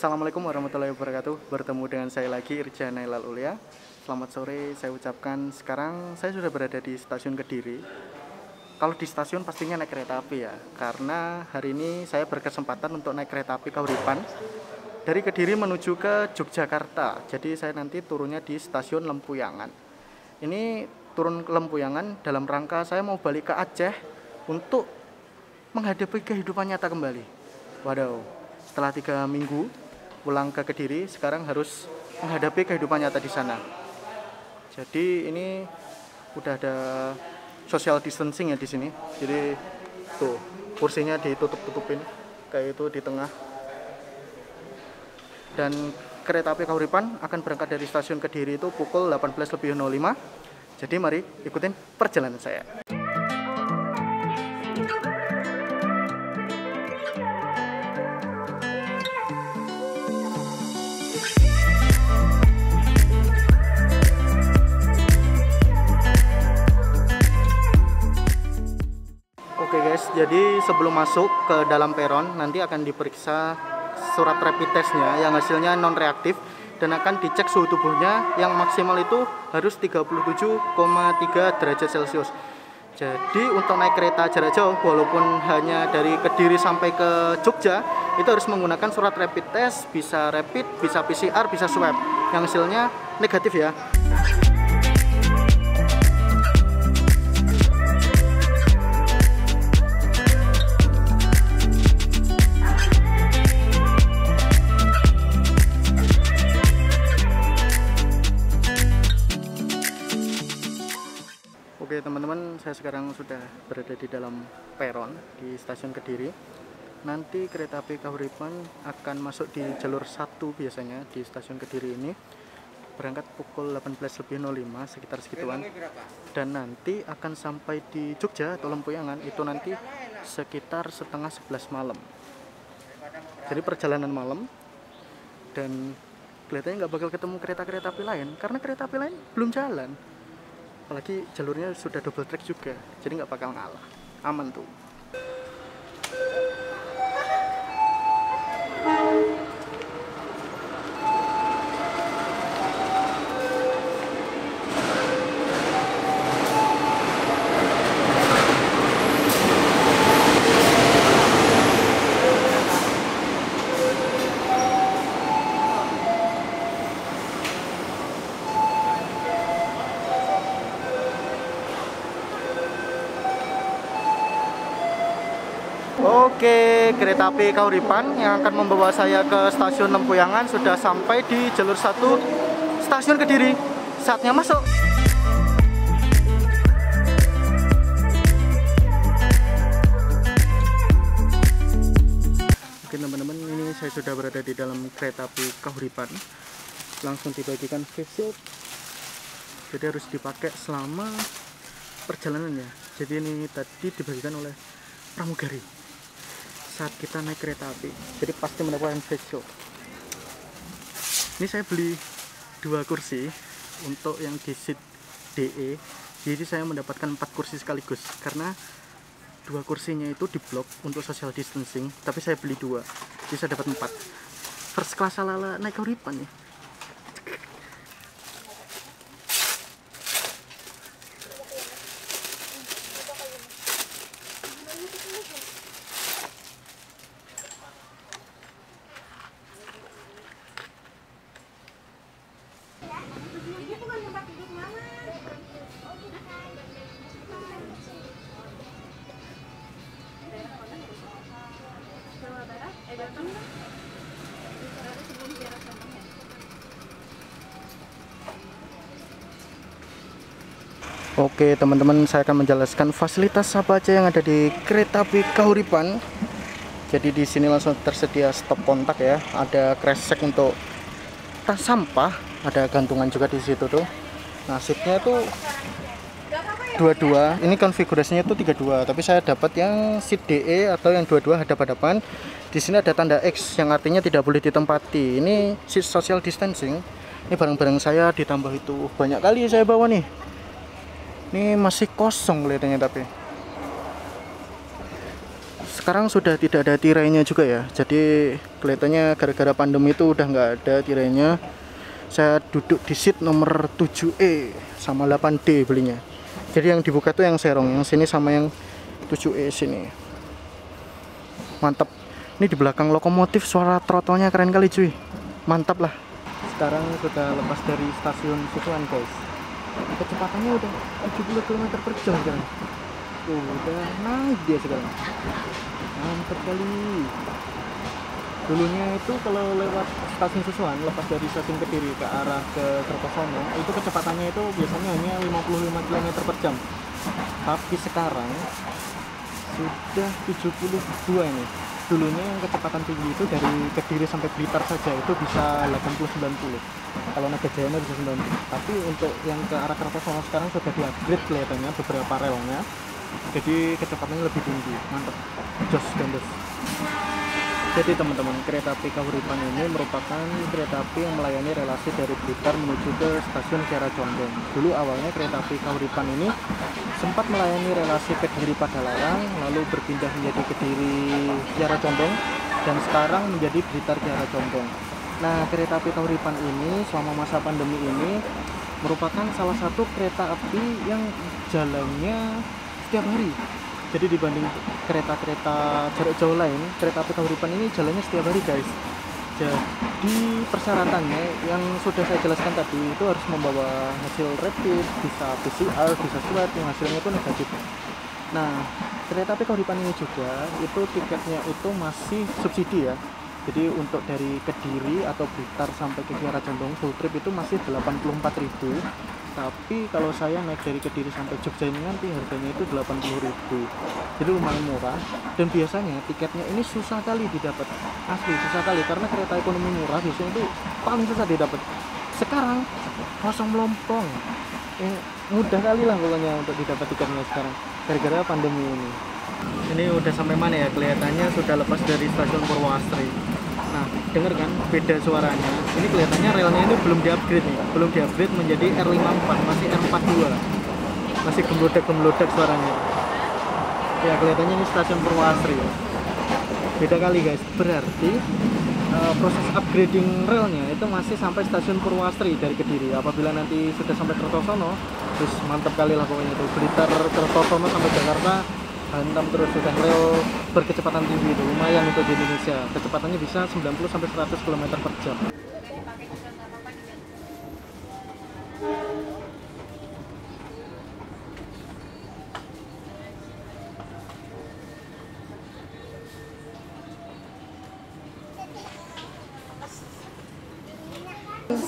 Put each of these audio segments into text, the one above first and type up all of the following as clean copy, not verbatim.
Assalamualaikum warahmatullahi wabarakatuh. Bertemu dengan saya lagi, Irja Nailal Ulia. Selamat sore, saya ucapkan. Sekarang saya sudah berada di stasiun Kediri. Kalau di stasiun pastinya naik kereta api ya, karena hari ini saya berkesempatan untuk naik kereta api Kahuripan dari Kediri menuju ke Yogyakarta. Jadi saya nanti turunnya di stasiun Lempuyangan. Ini turun ke Lempuyangan dalam rangka saya mau balik ke Aceh untuk menghadapi kehidupan nyata kembali. Waduh. Setelah 3 minggu pulang ke Kediri, sekarang harus menghadapi kehidupan nyata di sana. Jadi ini udah ada social distancing ya di sini. Jadi tuh kursinya ditutup-tutupin kayak itu di tengah. Dan kereta api Kahuripan akan berangkat dari stasiun Kediri itu pukul 18.05. Jadi mari ikutin perjalanan saya. Oke guys, jadi sebelum masuk ke dalam peron nanti akan diperiksa surat rapid testnya yang hasilnya non reaktif dan akan dicek suhu tubuhnya yang maksimal itu harus 37,3 derajat Celcius. Jadi untuk naik kereta jarak jauh walaupun hanya dari Kediri sampai ke Jogja itu harus menggunakan surat rapid test, bisa rapid, bisa PCR, bisa swab yang hasilnya negatif ya. Oke teman-teman, saya sekarang sudah berada di dalam peron di stasiun Kediri. Nanti kereta api Kahuripan akan masuk di jalur 1 biasanya di stasiun Kediri ini. Berangkat pukul 18.05 sekitar segituan. Dan nanti akan sampai di Jogja atau Lempuyangan itu nanti sekitar setengah 11 malam. Jadi perjalanan malam dan kelihatannya nggak bakal ketemu kereta-kereta api lain karena kereta api lain belum jalan. Apalagi jalurnya sudah double track juga, jadi nggak bakal ngalah, aman tuh. Oke, kereta api Kahuripan yang akan membawa saya ke stasiun Lempuyangan sudah sampai di jalur 1 stasiun Kediri. Saatnya masuk. Oke teman-teman, ini saya sudah berada di dalam kereta api Kahuripan. Langsung dibagikan face shield. Jadi harus dipakai selama perjalanannya. Jadi ini tadi dibagikan oleh pramugari saat kita naik kereta api, jadi pasti mendapatkan face shield. Ini saya beli 2 kursi untuk yang di seat DE, jadi saya mendapatkan 4 kursi sekaligus karena 2 kursinya itu diblok untuk social distancing, tapi saya beli 2 bisa dapat 4. First class ala naik Kahuripan ya. Oke teman-teman, saya akan menjelaskan fasilitas apa aja yang ada di kereta api Kahuripan. Jadi di sini langsung tersedia stop kontak ya, ada kresek untuk tas sampah, ada gantungan juga di situ tuh. Nah seatnya tuh 22, ini konfigurasinya tuh 32, tapi saya dapat yang seat DE atau yang 22 hadap-hadapan. Di sini ada tanda X yang artinya tidak boleh ditempati. Ini seat social distancing. Ini barang-barang saya ditambah itu banyak kali saya bawa nih. Ini masih kosong kelihatannya tapi sekarang sudah tidak ada tirainya juga ya, jadi kelihatannya gara-gara pandemi itu udah nggak ada tirainya. Saya duduk di seat nomor 7E sama 8D belinya. Jadi yang dibuka tuh yang serong, yang sini sama yang 7E sini. Mantap. Ini di belakang lokomotif, suara trotolnya keren kali cuy. Mantap lah. Sekarang sudah lepas dari stasiun Susuan guys. Kecepatannya udah 70 km per jam sekarang. Tuh, udah naik dia sekarang. Mantap kali. Dulunya itu kalau lewat stasiun Susuan, lepas dari stasiun Kediri ke arah ke Kertosono, itu kecepatannya itu biasanya hanya 55 km per jam. Tapi sekarang sudah 72 ini. Dulunya yang kecepatan tinggi itu dari Kediri sampai Blitar saja itu bisa 80-90. Kalau Naga Jayana bisa 90. Tapi untuk yang ke arah Kertosono sekarang sudah di-upgrade kelihatannya beberapa relnya. Jadi kecepatannya lebih tinggi. Mantap. Jos gandes. Jadi teman-teman, kereta api Kahuripan ini merupakan kereta api yang melayani relasi dari Blitar menuju ke stasiun Kiara Condong. Dulu awalnya kereta api Kahuripan ini sempat melayani relasi Kediri Padalarang, lalu berpindah menjadi Kediri Kiara Condong, dan sekarang menjadi Blitar Kiara Condong. Nah, kereta api Kahuripan ini selama masa pandemi ini merupakan salah satu kereta api yang jalannya setiap hari. Jadi dibanding kereta-kereta jarak jauh lain, kereta api Kahuripan ini jalannya setiap hari guys. Jadi persyaratannya yang sudah saya jelaskan tadi itu harus membawa hasil rapid, bisa PCR, bisa swab yang hasilnya itu negatif. Nah, kereta api Kahuripan ini juga itu tiketnya itu masih subsidi ya. Jadi untuk dari Kediri atau Blitar sampai ke Kiara Condong full trip itu masih 84.000. Tapi kalau saya naik dari Kediri sampai Jogja ini nanti harganya itu 80.000. Jadi lumayan murah, dan biasanya tiketnya ini susah kali didapat. Asli susah kali, karena kereta ekonomi murah biasanya itu paling susah didapat. Sekarang kosong melompong. Mudah kali lah pokoknya untuk didapat tiketnya sekarang gara-gara pandemi ini. Ini udah sampai mana ya? Kelihatannya sudah lepas dari stasiun Purwoasri. Nah, denger kan beda suaranya. Ini kelihatannya relnya ini belum di-upgrade nih, belum di-upgrade menjadi R54, masih R42. Masih gemlodak-gemlodak suaranya. Ya, kelihatannya ini stasiun Purwoasri. Beda kali guys. Berarti proses upgrading relnya itu masih sampai stasiun Purwoasri dari Kediri. Apabila nanti sudah sampai Kertosono, terus mantap kali lah pokoknya itu. Blitar Kertosono sampai Jakarta hantam terus, sudah rel berkecepatan tinggi itu lumayan untuk di Indonesia. Kecepatannya bisa 90 sampai 100 km per jam.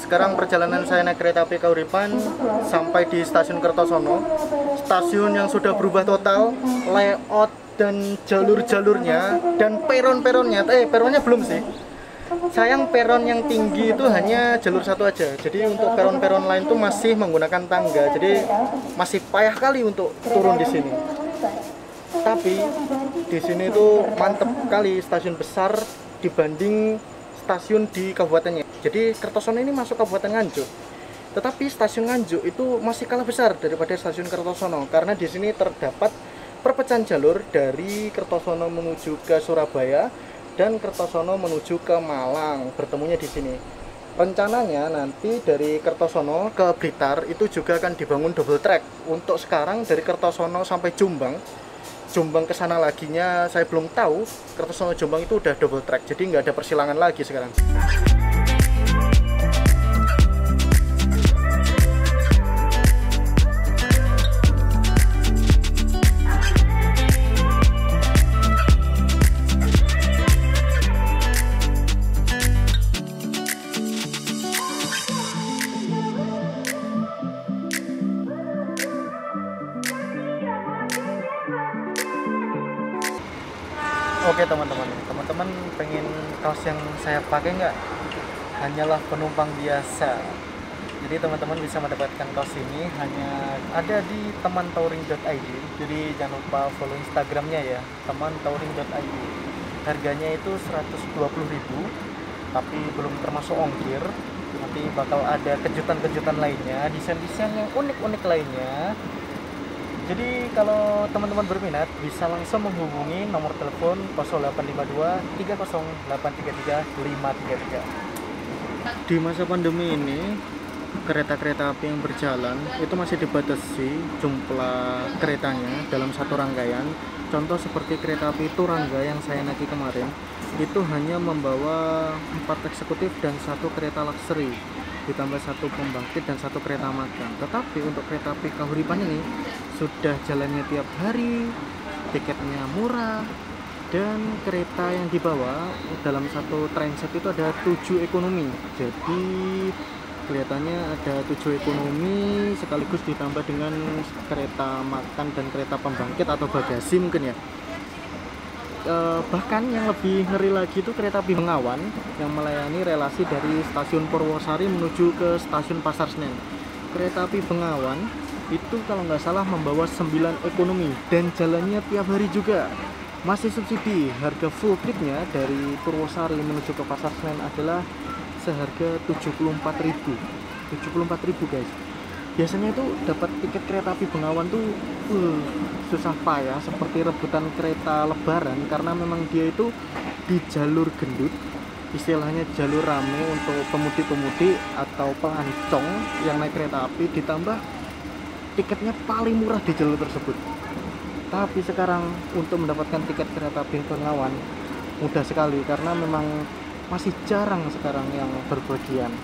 Sekarang perjalanan saya naik kereta api Kahuripan sampai di stasiun Kertosono. Stasiun yang sudah berubah total, layout dan jalur-jalurnya dan peron-peronnya. Peronnya belum sih. Sayang peron yang tinggi itu hanya jalur satu aja. Jadi untuk peron-peron lain tuh masih menggunakan tangga. Jadi masih payah kali untuk turun di sini. Tapi di sini tuh mantep kali, stasiun besar dibanding stasiun di kabupatennya. Jadi Kertosono ini masuk Kabupaten Nganjuk. Tetapi stasiun Nganjuk itu masih kalah besar daripada stasiun Kertosono karena di sini terdapat perpecahan jalur dari Kertosono menuju ke Surabaya dan Kertosono menuju ke Malang. Bertemunya di sini. Rencananya nanti dari Kertosono ke Blitar itu juga akan dibangun double track. Untuk sekarang dari Kertosono sampai Jombang, Jombang ke sana laginya saya belum tahu. Kertosono Jombang itu udah double track, jadi nggak ada persilangan lagi sekarang. Oke teman-teman pengen kaos yang saya pakai nggak? Hanyalah penumpang biasa. Jadi teman-teman bisa mendapatkan kaos ini hanya ada di temantouring.id. Jadi jangan lupa follow Instagramnya ya, temantouring.id. Harganya itu 120.000, tapi belum termasuk ongkir. Nanti bakal ada kejutan-kejutan lainnya, desain-desain yang unik-unik lainnya. Jadi kalau teman-teman berminat bisa langsung menghubungi nomor telepon 0852 30833 533. Di masa pandemi ini kereta-kereta api yang berjalan itu masih dibatasi jumlah keretanya dalam satu rangkaian. Contoh seperti kereta api Turangga yang saya naiki kemarin itu hanya membawa 4 eksekutif dan 1 kereta luxury, ditambah 1 pembangkit dan 1 kereta makan. Tetapi untuk kereta api Kahuripan ini sudah jalannya tiap hari, tiketnya murah, dan kereta yang dibawa dalam satu transit itu ada 7 ekonomi. Jadi kelihatannya ada 7 ekonomi sekaligus ditambah dengan kereta makan dan kereta pembangkit atau bagasi mungkin ya. Bahkan yang lebih ngeri lagi itu kereta api Bengawan yang melayani relasi dari stasiun Purwosari menuju ke stasiun Pasar Senen. Kereta api Bengawan itu kalau nggak salah membawa 9 ekonomi dan jalannya tiap hari juga. Masih subsidi. Harga full tripnya dari Purwosari menuju ke Pasar Senen adalah seharga 74.000. 74.000 guys. Biasanya itu dapat tiket kereta api Bengawan tuh susah payah seperti rebutan kereta lebaran karena memang dia itu di jalur gendut, istilahnya jalur rame untuk pemudik-pemudik atau pelancong yang naik kereta api, ditambah tiketnya paling murah di jalur tersebut. Tapi sekarang untuk mendapatkan tiket kereta api Bengawan mudah sekali karena memang masih jarang sekarang yang berpergian.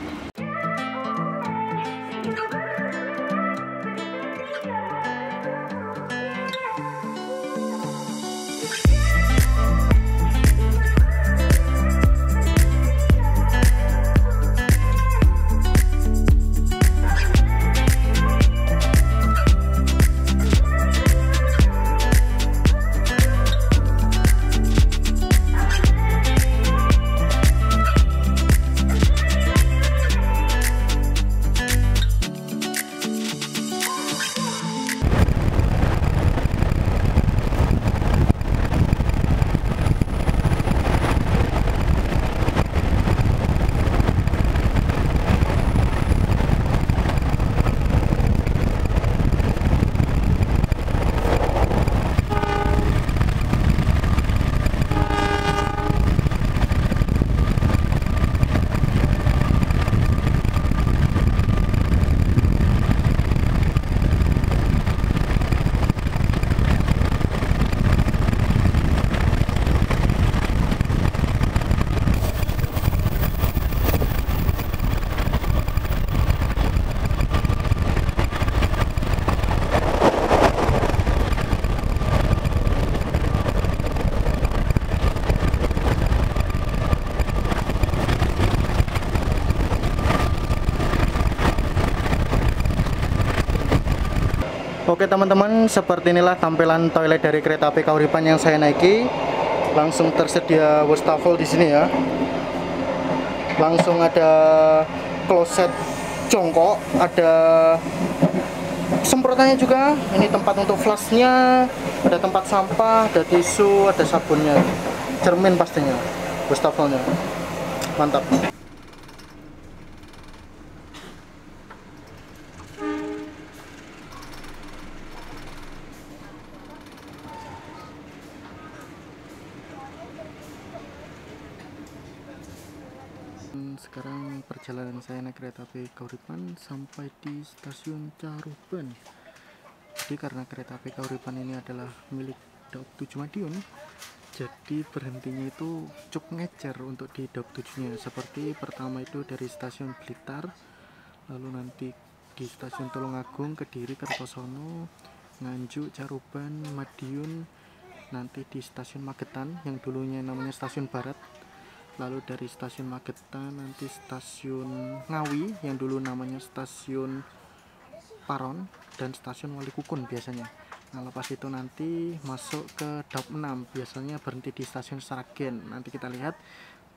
Oke teman-teman, seperti inilah tampilan toilet dari kereta api Kahuripan yang saya naiki. Langsung tersedia wastafel di sini ya. Langsung ada kloset jongkok, ada semprotannya juga. Ini tempat untuk flashnya, ada tempat sampah, ada tisu, ada sabunnya, cermin pastinya, wastafelnya. Mantap. Sekarang perjalanan saya naik kereta api Kahuripan sampai di stasiun Caruban. Jadi karena kereta api Kahuripan ini adalah milik Daob 7 Madiun, jadi berhentinya itu cukup ngecer untuk di Daob 7-nya. Seperti pertama itu dari stasiun Blitar, lalu nanti di stasiun Tulungagung, Kediri, Kertosono, Nganjuk, Caruban, Madiun, nanti di stasiun Magetan yang dulunya namanya stasiun Barat. Lalu dari stasiun Magetan nanti stasiun Ngawi yang dulu namanya stasiun Paron dan stasiun Walikukun biasanya. Nah lepas itu nanti masuk ke Daob 6, biasanya berhenti di stasiun Sragen. Nanti kita lihat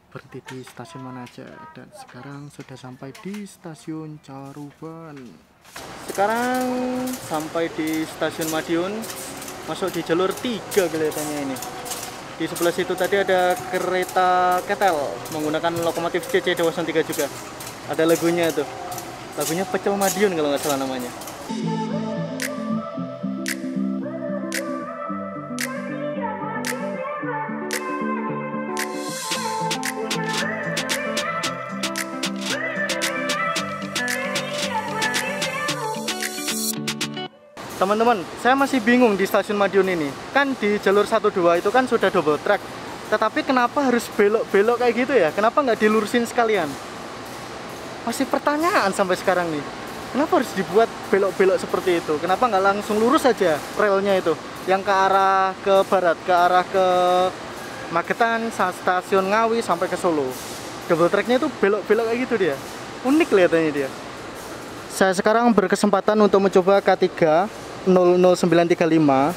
berhenti di stasiun mana aja. Dan sekarang sudah sampai di stasiun Caruban. Sekarang sampai di stasiun Madiun, masuk di jalur 3 kelihatannya ini. Di sebelah situ tadi ada kereta ketel menggunakan lokomotif CC Dewasan 3 juga. Ada lagunya tuh. Lagunya Pecel Madiun kalau nggak salah namanya. Teman-teman, saya masih bingung di stasiun Madiun ini. Kan di jalur 12 itu kan sudah double track. Tetapi kenapa harus belok-belok kayak gitu ya? Kenapa nggak dilurusin sekalian? Masih pertanyaan sampai sekarang nih. Kenapa harus dibuat belok-belok seperti itu? Kenapa nggak langsung lurus saja relnya itu? Yang ke arah ke barat, ke arah ke Magetan, stasiun Ngawi sampai ke Solo. Double tracknya itu belok-belok kayak gitu dia. Unik kelihatannya dia. Saya sekarang berkesempatan untuk mencoba K3 00935.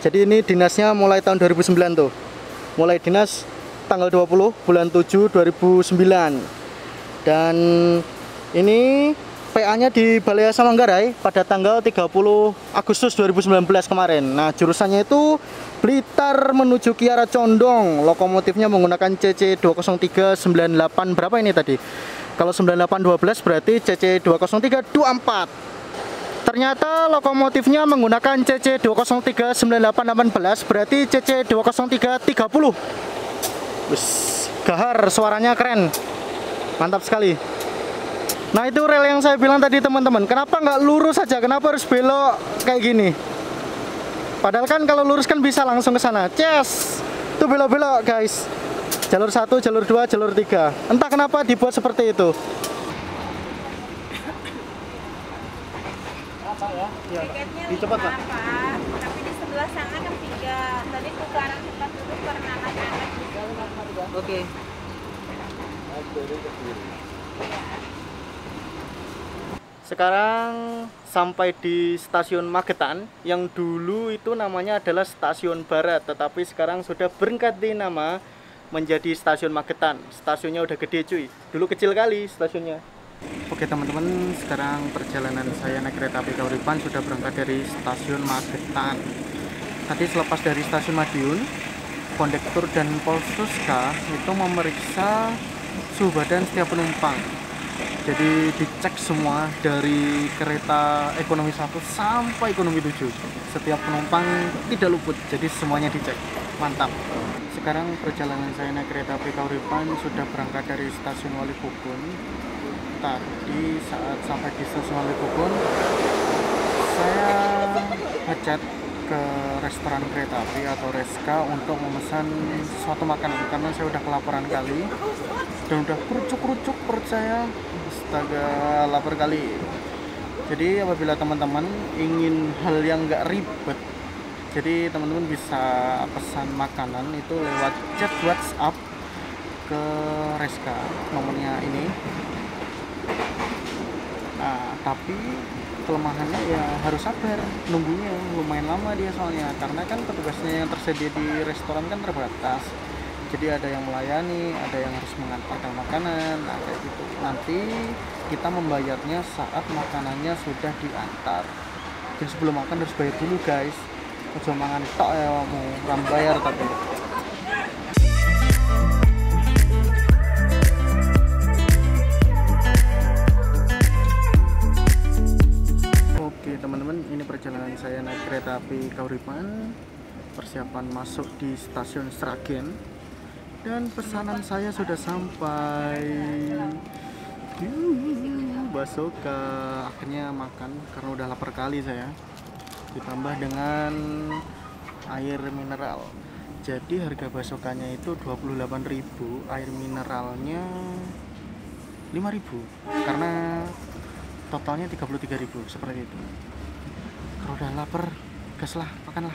Jadi ini dinasnya mulai tahun 2009 tuh. Mulai dinas tanggal 20 bulan 7 2009. Dan ini PA-nya di Balai Asa Manggarai pada tanggal 30 Agustus 2019 kemarin. Nah, jurusannya itu Blitar menuju Kiara Condong. Lokomotifnya menggunakan CC20398. Berapa ini tadi? Kalau 9812 berarti CC20324. Ternyata lokomotifnya menggunakan CC2039818 berarti CC20330. Wis, gahar, suaranya keren. Mantap sekali. Nah, itu rel yang saya bilang tadi teman-teman. Kenapa nggak lurus saja? Kenapa harus belok kayak gini? Padahal kan kalau lurus kan bisa langsung ke sana. Yes, itu belok-belok guys. Jalur 1, jalur 2, jalur 3. Entah kenapa dibuat seperti itu. Apa ya? Iya, dicoba Pak. Tapi di sebelah sana kan 3. Tadi tukaran tempat duduk karena anak-anak juga. Oke. Sekarang sampai di stasiun Magetan yang dulu itu namanya adalah stasiun Barat, tetapi sekarang sudah berganti nama menjadi stasiun Magetan. Stasiunnya udah gede cuy, dulu kecil kali stasiunnya. Oke teman-teman, sekarang perjalanan saya naik kereta api Kauripan sudah berangkat dari stasiun Magetan. Tadi selepas dari stasiun Madiun, kondektur dan Polsuska itu memeriksa suhu badan setiap penumpang. Jadi dicek semua dari kereta ekonomi 1 sampai ekonomi 7. Setiap penumpang tidak luput, jadi semuanya dicek. Mantap. Sekarang perjalanan saya naik kereta api Kauripan sudah berangkat dari stasiun Walipukun. Tadi saat sampai di stasiun Walipukun, saya ngechat ke restoran kereta api atau Reska untuk memesan suatu makanan karena saya udah kelaparan kali dan udah kerucuk-kerucuk perut saya. Astaga, lapar kali. Jadi apabila teman-teman ingin hal yang nggak ribet, jadi teman-teman bisa pesan makanan itu lewat chat WhatsApp ke Reska, nomornya ini. Nah, tapi kelemahannya ya harus sabar, nunggunya lumayan lama dia soalnya, karena kan petugasnya yang tersedia di restoran kan terbatas. Jadi ada yang melayani, ada yang harus mengantarkan makanan, nah kayak gitu. Nanti kita membayarnya saat makanannya sudah diantar. Jadi sebelum makan harus bayar dulu guys. Ojo mangan tok ya, mau ram bayar tapi. Oke teman-teman, ini perjalanan saya naik kereta api Kauripan. Persiapan masuk di stasiun Sragen. Dan pesanan saya sudah sampai. Basoka. Akhirnya makan karena udah lapar kali saya. Ditambah dengan air mineral. Jadi harga basokanya itu 28.000, air mineralnya 5.000. Karena totalnya 33.000 seperti itu. Kalau udah lapar, gas lah, makanlah.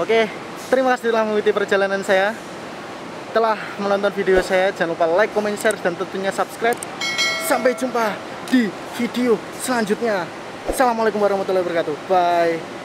Oke, terima kasih telah mengikuti perjalanan saya. Telah menonton video saya, jangan lupa like, comment, share, dan tentunya subscribe. Sampai jumpa di video selanjutnya. Assalamualaikum warahmatullahi wabarakatuh. Bye.